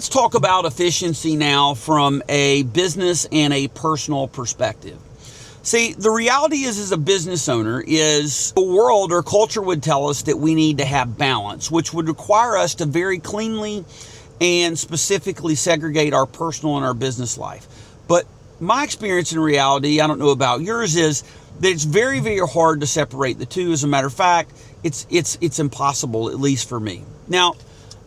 let's talk about efficiency now from a business and a personal perspective. See, the reality is, as a business owner, is the world or culture would tell us that we need to have balance, which would require us to very cleanly and specifically segregate our personal and our business life. But my experience in reality, I don't know about yours, is that it's very, very hard to separate the two. As a matter of fact, it's impossible, at least for me. Now,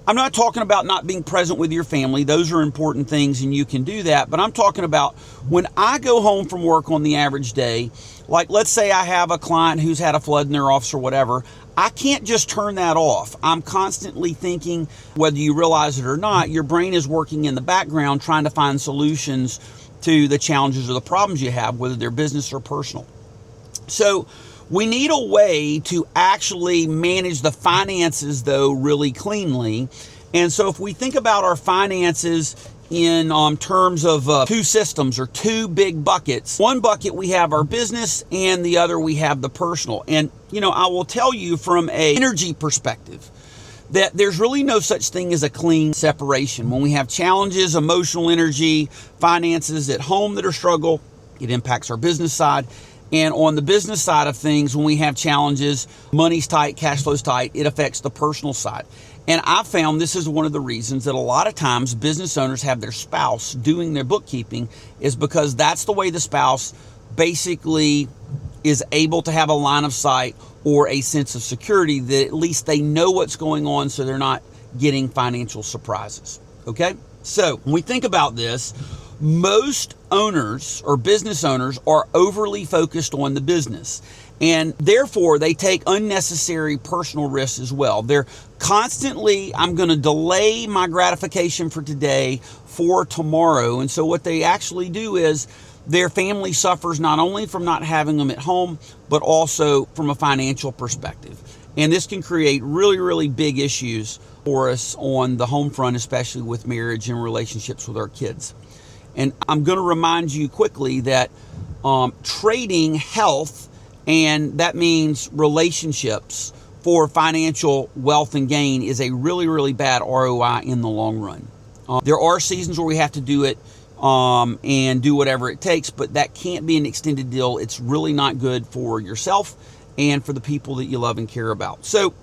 I'm not talking about not being present with your family. Those are important things and you can do that. But I'm talking about when I go home from work on the average day, like let's say I have a client who's had a flood in their office or whatever, I can't just turn that off. I'm constantly thinking, whether you realize it or not, your brain is working in the background trying to find solutions to the challenges or the problems you have, whether they're business or personal. So we need a way to actually manage the finances, though, really cleanly. And so if we think about our finances in terms of two systems or two big buckets, one bucket we have our business and the other we have the personal. And, I will tell you from an energy perspective that there's really no such thing as a clean separation. When we have challenges, emotional energy, finances at home that are struggle, it impacts our business side. And on the business side of things, when we have challenges, money's tight, cash flow's tight, it affects the personal side. And I found this is one of the reasons that a lot of times business owners have their spouse doing their bookkeeping, is because that's the way the spouse basically is able to have a line of sight or a sense of security that at least they know what's going on, so they're not getting financial surprises. Okay? So when we think about this, most owners or business owners are overly focused on the business, and therefore they take unnecessary personal risks as well. They're constantly, I'm going to delay my gratification for today for tomorrow. And so what they actually do is their family suffers not only from not having them at home, but also from a financial perspective. And this can create really, really big issues for us on the home front, especially with marriage and relationships with our kids. And I'm going to remind you quickly that trading health, and that means relationships, for financial wealth and gain is a really, really bad ROI in the long run. There are seasons where we have to do it and do whatever it takes, but that can't be an extended deal. It's really not good for yourself and for the people that you love and care about. So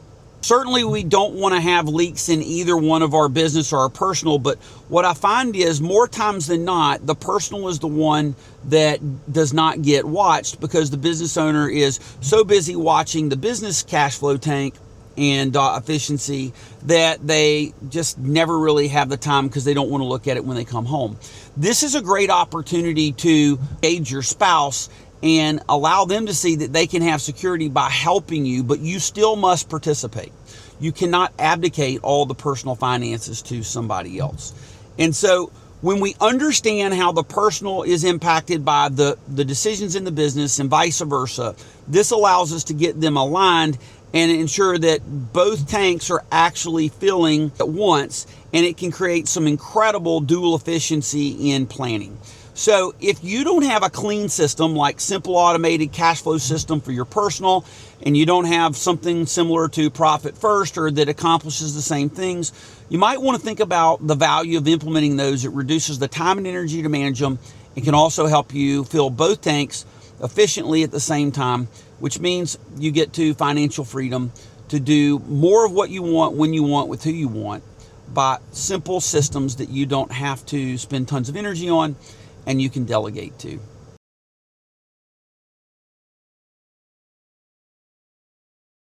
certainly we don't want to have leaks in either one of our business or our personal, but what I find is more times than not, the personal is the one that does not get watched because the business owner is so busy watching the business cash flow tank and efficiency that they just never really have the time because they don't want to look at it when they come home. This is a great opportunity to engage your spouse and allow them to see that they can have security by helping you, but you still must participate. You cannot abdicate all the personal finances to somebody else. And so when we understand how the personal is impacted by the decisions in the business and vice versa, this allows us to get them aligned and ensure that both tanks are actually filling at once, and it can create some incredible dual efficiency in planning. So if you don't have a clean system like simple automated cash flow system for your personal, and you don't have something similar to Profit First or that accomplishes the same things, you might want to think about the value of implementing those. It reduces the time and energy to manage them. It can also help you fill both tanks efficiently at the same time, which means you get to financial freedom to do more of what you want, when you want, with who you want, by simple systems that you don't have to spend tons of energy on and you can delegate to.